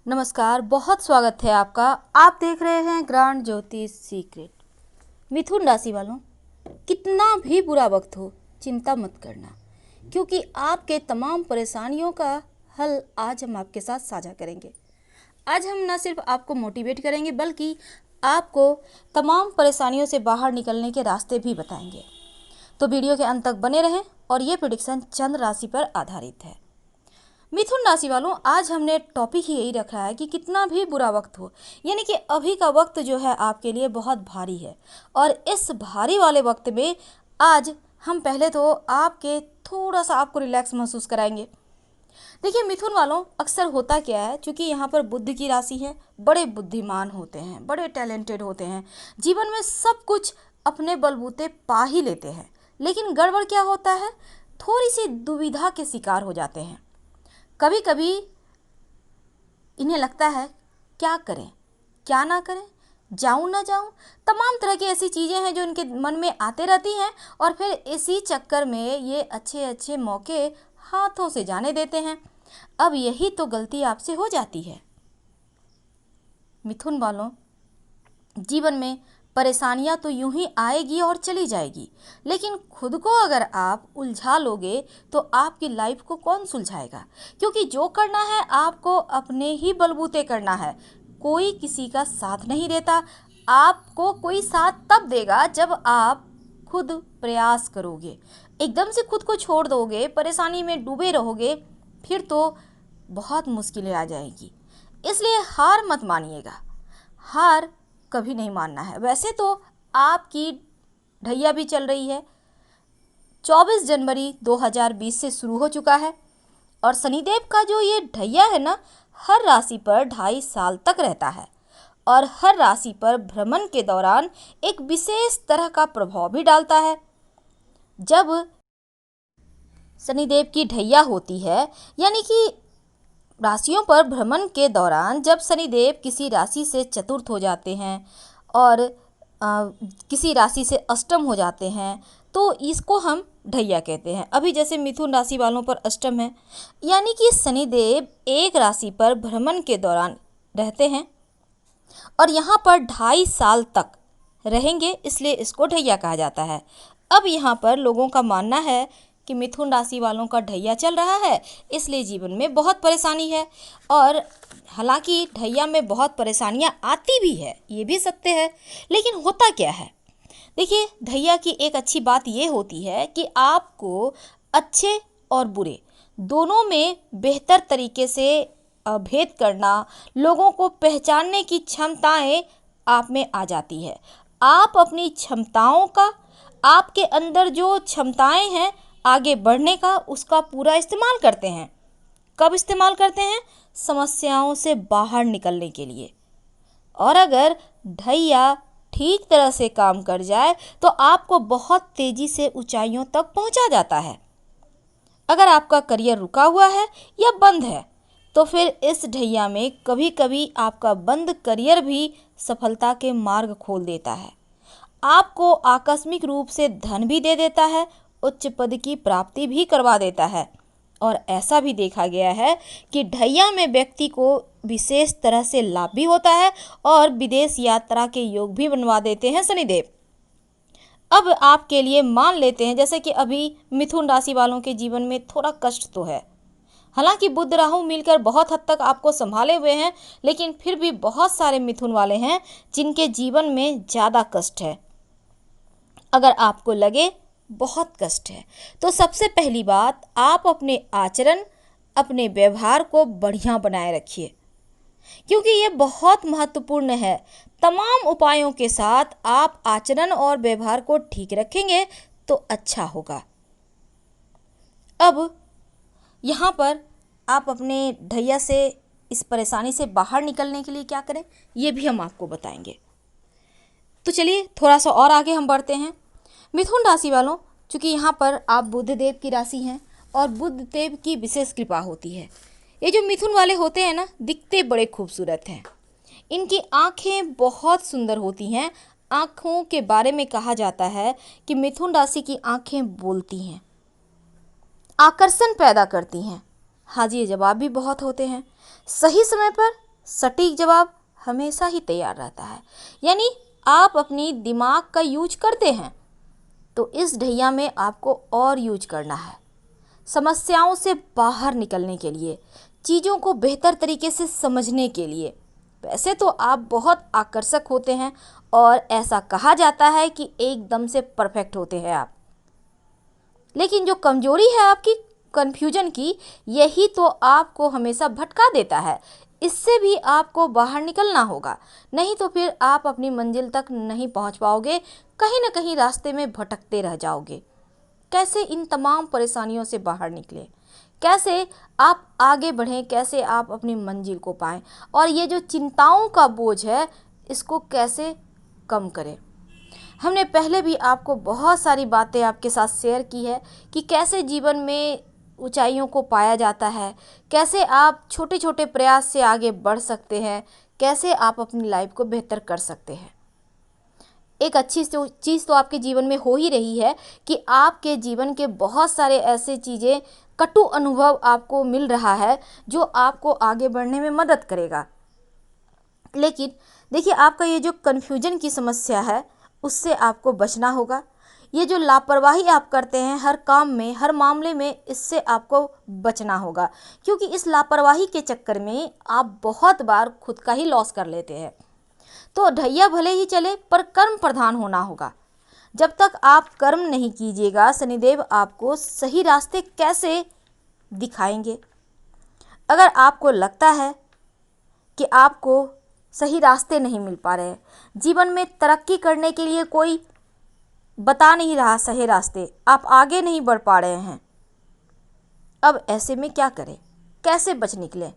नमस्कार, बहुत स्वागत है आपका। आप देख रहे हैं ग्रांड ज्योतिष सीक्रेट। मिथुन राशि वालों, कितना भी बुरा वक्त हो चिंता मत करना, क्योंकि आपके तमाम परेशानियों का हल आज हम आपके साथ साझा करेंगे। आज हम न सिर्फ आपको मोटिवेट करेंगे बल्कि आपको तमाम परेशानियों से बाहर निकलने के रास्ते भी बताएंगे। तो वीडियो के अंत तक बने रहें और ये प्रेडिक्शन चंद्र राशि पर आधारित है। मिथुन राशि वालों, आज हमने टॉपिक ही यही रखा है कि कितना भी बुरा वक्त हो, यानी कि अभी का वक्त जो है आपके लिए बहुत भारी है। और इस भारी वाले वक्त में आज हम पहले तो आपके थोड़ा सा आपको रिलैक्स महसूस कराएंगे। देखिए मिथुन वालों, अक्सर होता क्या है, क्योंकि यहाँ पर बुध की राशि है, बड़े बुद्धिमान होते हैं, बड़े टैलेंटेड होते हैं, जीवन में सब कुछ अपने बलबूते पा ही लेते हैं। लेकिन गड़बड़ क्या होता है, थोड़ी सी दुविधा के शिकार हो जाते हैं। कभी कभी इन्हें लगता है क्या करें क्या ना करें, जाऊं ना जाऊं, तमाम तरह की ऐसी चीज़ें हैं जो इनके मन में आते रहती हैं और फिर इसी चक्कर में ये अच्छे अच्छे मौके हाथों से जाने देते हैं। अब यही तो गलती आपसे हो जाती है। मिथुन वालों, जीवन में परेशानियां तो यूं ही आएगी और चली जाएगी, लेकिन खुद को अगर आप उलझा लोगे तो आपकी लाइफ को कौन सुलझाएगा? क्योंकि जो करना है आपको अपने ही बलबूते करना है। कोई किसी का साथ नहीं देता। आपको कोई साथ तब देगा जब आप खुद प्रयास करोगे। एकदम से खुद को छोड़ दोगे, परेशानी में डूबे रहोगे, फिर तो बहुत मुश्किलें आ जाएगी। इसलिए हार मत मानिएगा। हार कभी नहीं मानना है। वैसे तो आपकी ढैया भी चल रही है, 24 जनवरी 2020 से शुरू हो चुका है और शनिदेव का जो ये ढैया है ना, हर राशि पर 2.5 साल तक रहता है और हर राशि पर भ्रमण के दौरान एक विशेष तरह का प्रभाव भी डालता है। जब शनिदेव की ढैया होती है, यानी कि राशियों पर भ्रमण के दौरान जब शनिदेव किसी राशि से चतुर्थ हो जाते हैं और किसी राशि से अष्टम हो जाते हैं, तो इसको हम ढैया कहते हैं। अभी जैसे मिथुन राशि वालों पर अष्टम है, यानी कि शनिदेव एक राशि पर भ्रमण के दौरान रहते हैं और यहाँ पर 2.5 साल तक रहेंगे, इसलिए इसको ढैया कहा जाता है। अब यहाँ पर लोगों का मानना है कि मिथुन राशि वालों का ढैया चल रहा है, इसलिए जीवन में बहुत परेशानी है। और हालांकि ढैया में बहुत परेशानियां आती भी है, ये भी सत्य है, लेकिन होता क्या है, देखिए ढैया की एक अच्छी बात ये होती है कि आपको अच्छे और बुरे दोनों में बेहतर तरीके से भेद करना, लोगों को पहचानने की क्षमताएं आप में आ जाती है। आप अपनी क्षमताओं का, आपके अंदर जो क्षमताएं हैं आगे बढ़ने का, उसका पूरा इस्तेमाल करते हैं। कब इस्तेमाल करते हैं? समस्याओं से बाहर निकलने के लिए। और अगर ढैया ठीक तरह से काम कर जाए तो आपको बहुत तेजी से ऊंचाइयों तक पहुंचा जाता है। अगर आपका करियर रुका हुआ है या बंद है तो फिर इस ढैया में कभी कभी आपका बंद करियर भी सफलता के मार्ग खोल देता है। आपको आकस्मिक रूप से धन भी दे देता है, उच्च पद की प्राप्ति भी करवा देता है। और ऐसा भी देखा गया है कि ढैया में व्यक्ति को विशेष तरह से लाभ भी होता है और विदेश यात्रा के योग भी बनवा देते हैं शनिदेव। अब आपके लिए मान लेते हैं जैसे कि अभी मिथुन राशि वालों के जीवन में थोड़ा कष्ट तो है। हालांकि बुध राहु मिलकर बहुत हद तक आपको संभाले हुए हैं, लेकिन फिर भी बहुत सारे मिथुन वाले हैं जिनके जीवन में ज़्यादा कष्ट है। अगर आपको लगे बहुत कष्ट है तो सबसे पहली बात, आप अपने आचरण, अपने व्यवहार को बढ़िया बनाए रखिए, क्योंकि ये बहुत महत्वपूर्ण है। तमाम उपायों के साथ आप आचरण और व्यवहार को ठीक रखेंगे तो अच्छा होगा। अब यहाँ पर आप अपने ढैया से, इस परेशानी से बाहर निकलने के लिए क्या करें, ये भी हम आपको बताएंगे। तो चलिए थोड़ा सा और आगे हम बढ़ते हैं। मिथुन राशि वालों, चूँकि यहाँ पर आप बुधदेव की राशि हैं और बुधदेव की विशेष कृपा होती है। ये जो मिथुन वाले होते हैं ना, दिखते बड़े खूबसूरत हैं। इनकी आँखें बहुत सुंदर होती हैं। आँखों के बारे में कहा जाता है कि मिथुन राशि की आँखें बोलती हैं, आकर्षण पैदा करती हैं। हाँ जी, जवाब भी बहुत होते हैं। सही समय पर सटीक जवाब हमेशा ही तैयार रहता है। यानी आप अपनी दिमाग का यूज करते हैं, तो इस ढैया में आपको और यूज करना है समस्याओं से बाहर निकलने के लिए, चीज़ों को बेहतर तरीके से समझने के लिए। वैसे तो आप बहुत आकर्षक होते हैं और ऐसा कहा जाता है कि एकदम से परफेक्ट होते हैं आप, लेकिन जो कमजोरी है आपकी कन्फ्यूजन की, यही तो आपको हमेशा भटका देता है। इससे भी आपको बाहर निकलना होगा, नहीं तो फिर आप अपनी मंजिल तक नहीं पहुंच पाओगे, कहीं ना कहीं रास्ते में भटकते रह जाओगे। कैसे इन तमाम परेशानियों से बाहर निकलें, कैसे आप आगे बढ़ें, कैसे आप अपनी मंजिल को पाएं, और ये जो चिंताओं का बोझ है इसको कैसे कम करें। हमने पहले भी आपको बहुत सारी बातें आपके साथ शेयर की है कि कैसे जीवन में ऊंचाइयों को पाया जाता है, कैसे आप छोटे छोटे प्रयास से आगे बढ़ सकते हैं, कैसे आप अपनी लाइफ को बेहतर कर सकते हैं। एक अच्छी चीज़ तो आपके जीवन में हो ही रही है कि आपके जीवन के बहुत सारे ऐसे चीज़ें, कटु अनुभव आपको मिल रहा है जो आपको आगे बढ़ने में मदद करेगा। लेकिन देखिए, आपका ये जो कन्फ्यूजन की समस्या है उससे आपको बचना होगा। ये जो लापरवाही आप करते हैं हर काम में, हर मामले में, इससे आपको बचना होगा, क्योंकि इस लापरवाही के चक्कर में आप बहुत बार खुद का ही लॉस कर लेते हैं। तो ढैया भले ही चले पर कर्म प्रधान होना होगा। जब तक आप कर्म नहीं कीजिएगा, शनिदेव आपको सही रास्ते कैसे दिखाएंगे। अगर आपको लगता है कि आपको सही रास्ते नहीं मिल पा रहे, जीवन में तरक्की करने के लिए कोई बता नहीं रहा सही रास्ते, आप आगे नहीं बढ़ पा रहे हैं, अब ऐसे में क्या करें, कैसे बच निकलें।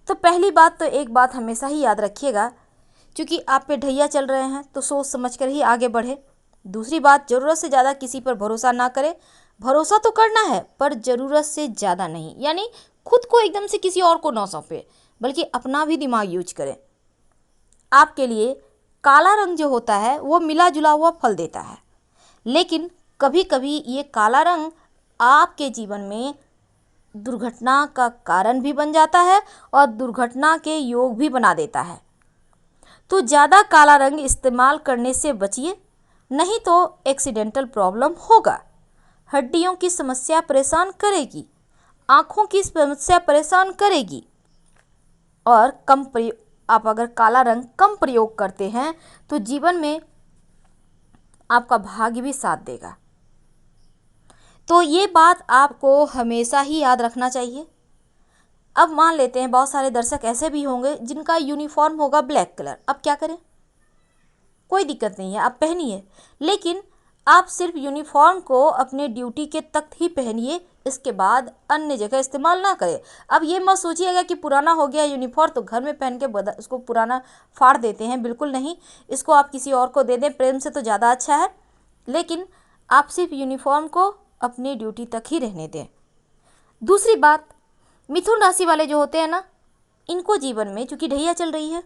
तो पहली बात तो एक बात हमेशा ही याद रखिएगा, क्योंकि आप पे ढैया चल रहे हैं तो सोच समझ कर ही आगे बढ़े। दूसरी बात, ज़रूरत से ज़्यादा किसी पर भरोसा ना करें। भरोसा तो करना है पर ज़रूरत से ज़्यादा नहीं, यानी खुद को एकदम से किसी और को ना सौंपे, बल्कि अपना भी दिमाग यूज करें। आपके लिए काला रंग जो होता है वो मिला जुला हुआ फल देता है, लेकिन कभी कभी ये काला रंग आपके जीवन में दुर्घटना का कारण भी बन जाता है और दुर्घटना के योग भी बना देता है। तो ज़्यादा काला रंग इस्तेमाल करने से बचिए, नहीं तो एक्सीडेंटल प्रॉब्लम होगा। हड्डियों की समस्या परेशान करेगी, आँखों की समस्या परेशान करेगी, और आप अगर काला रंग कम प्रयोग करते हैं तो जीवन में आपका भाग्य भी साथ देगा। तो ये बात आपको हमेशा ही याद रखना चाहिए। अब मान लेते हैं बहुत सारे दर्शक ऐसे भी होंगे जिनका यूनिफॉर्म होगा ब्लैक कलर, अब क्या करें? कोई दिक्कत नहीं है, आप पहनिए, लेकिन आप सिर्फ यूनिफॉर्म को अपने ड्यूटी के तक ही पहनिए, इसके बाद अन्य जगह इस्तेमाल ना करें। अब ये मत सोचिएगा कि पुराना हो गया यूनिफॉर्म तो घर में पहन के उसको पुराना फाड़ देते हैं, बिल्कुल नहीं। इसको आप किसी और को दे दें प्रेम से तो ज़्यादा अच्छा है, लेकिन आप सिर्फ यूनिफॉर्म को अपनी ड्यूटी तक ही रहने दें। दूसरी बात, मिथुन राशि वाले जो होते हैं ना, इनको जीवन में चूँकि ढैया चल रही है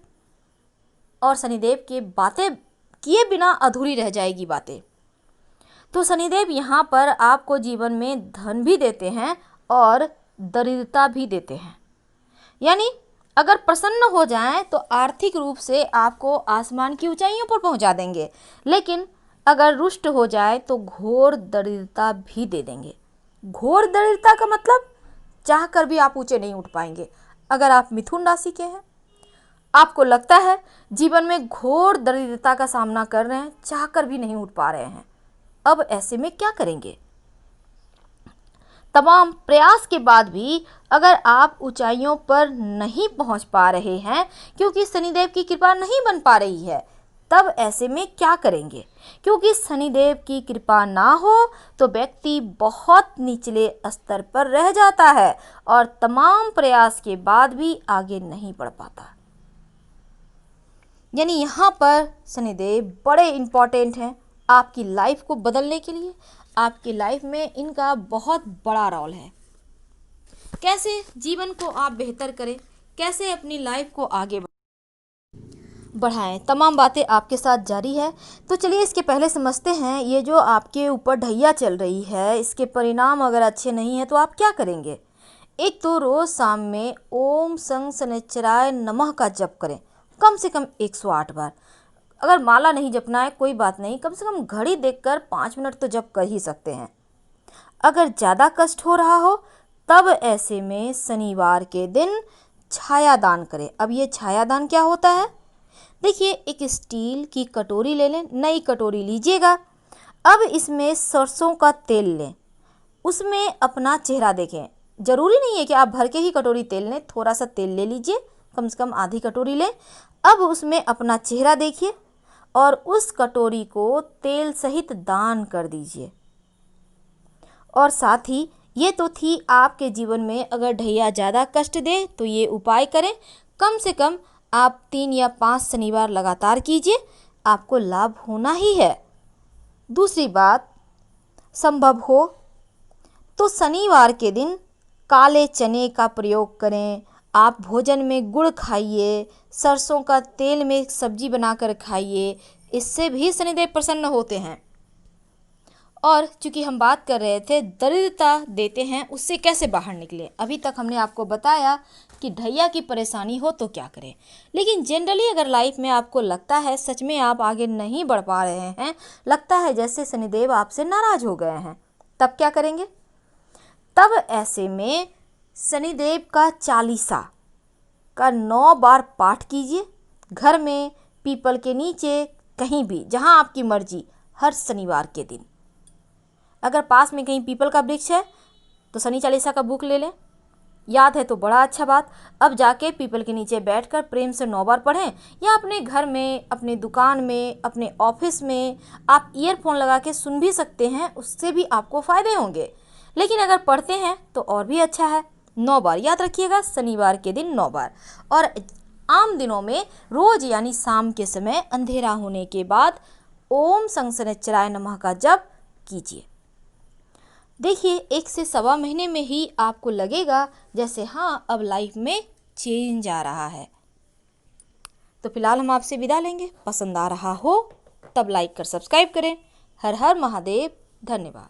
और शनिदेव की बातें किए बिना अधूरी रह जाएगी बातें, तो शनिदेव यहाँ पर आपको जीवन में धन भी देते हैं और दरिद्रता भी देते हैं। यानी अगर प्रसन्न हो जाएं तो आर्थिक रूप से आपको आसमान की ऊंचाइयों पर पहुंचा देंगे, लेकिन अगर रुष्ट हो जाए तो घोर दरिद्रता भी दे देंगे। घोर दरिद्रता का मतलब चाह कर भी आप ऊंचे नहीं उठ पाएंगे। अगर आप मिथुन राशि के हैं, आपको लगता है जीवन में घोर दरिद्रता का सामना कर रहे हैं, चाह कर भी नहीं उठ पा रहे हैं, अब ऐसे में क्या करेंगे? तमाम प्रयास के बाद भी अगर आप ऊंचाइयों पर नहीं पहुंच पा रहे हैं क्योंकि शनिदेव की कृपा नहीं बन पा रही है, तब ऐसे में क्या करेंगे? क्योंकि शनिदेव की कृपा ना हो तो व्यक्ति बहुत निचले स्तर पर रह जाता है और तमाम प्रयास के बाद भी आगे नहीं बढ़ पाता। यानी यहाँ पर शनिदेव बड़े इम्पॉर्टेंट हैं आपकी लाइफ को बदलने के लिए। आपकी लाइफ में इनका बहुत बड़ा रोल है। कैसे जीवन को आप बेहतर करें, कैसे अपनी लाइफ को आगे बढ़ाएं, तमाम बातें आपके साथ जारी है। तो चलिए इसके पहले समझते हैं, ये जो आपके ऊपर ढैया चल रही है इसके परिणाम अगर अच्छे नहीं हैं तो आप क्या करेंगे। एक तो रोज शाम में ओम सं शनिश्चराय नमः का जप करें, कम से कम 108 बार। अगर माला नहीं जपना है कोई बात नहीं, कम से कम घड़ी देखकर 5 मिनट तो जप कर ही सकते हैं। अगर ज़्यादा कष्ट हो रहा हो तब ऐसे में शनिवार के दिन छायादान करें। अब ये छायादान क्या होता है? देखिए, एक स्टील की कटोरी ले लें, नई कटोरी लीजिएगा। अब इसमें सरसों का तेल लें, उसमें अपना चेहरा देखें। ज़रूरी नहीं है कि आप भर के ही कटोरी तेल लें, थोड़ा सा तेल ले लीजिए, कम से कम आधी कटोरी लें। अब उसमें अपना चेहरा देखिए और उस कटोरी को तेल सहित दान कर दीजिए। और साथ ही ये तो थी आपके जीवन में अगर ढैया ज़्यादा कष्ट दे तो ये उपाय करें। कम से कम आप 3 या 5 शनिवार लगातार कीजिए, आपको लाभ होना ही है। दूसरी बात, संभव हो तो शनिवार के दिन काले चने का प्रयोग करें। आप भोजन में गुड़ खाइए, सरसों का तेल में सब्जी बनाकर खाइए, इससे भी शनिदेव प्रसन्न होते हैं। और चूंकि हम बात कर रहे थे दरिद्रता देते हैं उससे कैसे बाहर निकले, अभी तक हमने आपको बताया कि ढैया की परेशानी हो तो क्या करें। लेकिन जनरली अगर लाइफ में आपको लगता है सच में आप आगे नहीं बढ़ पा रहे हैं, लगता है जैसे शनिदेव आपसे नाराज हो गए हैं, तब क्या करेंगे? तब ऐसे में शनिदेव का चालीसा का 9 बार पाठ कीजिए। घर में, पीपल के नीचे, कहीं भी जहां आपकी मर्जी, हर शनिवार के दिन। अगर पास में कहीं पीपल का वृक्ष है तो शनि चालीसा का बुक ले लें, याद है तो बड़ा अच्छा बात। अब जाके पीपल के नीचे बैठकर प्रेम से 9 बार पढ़ें, या अपने घर में, अपने दुकान में, अपने ऑफिस में आप ईयरफोन लगा के सुन भी सकते हैं, उससे भी आपको फ़ायदे होंगे। लेकिन अगर पढ़ते हैं तो और भी अच्छा है। 9 बार याद रखिएगा, शनिवार के दिन 9 बार। और आम दिनों में रोज यानी शाम के समय अंधेरा होने के बाद ओम सं शनिश्चराय नमः का जप कीजिए। देखिए, 1 से सवा महीने में ही आपको लगेगा जैसे हाँ अब लाइफ में चेंज आ रहा है। तो फिलहाल हम आपसे विदा लेंगे। पसंद आ रहा हो तब लाइक कर सब्सक्राइब करें। हर हर महादेव। धन्यवाद।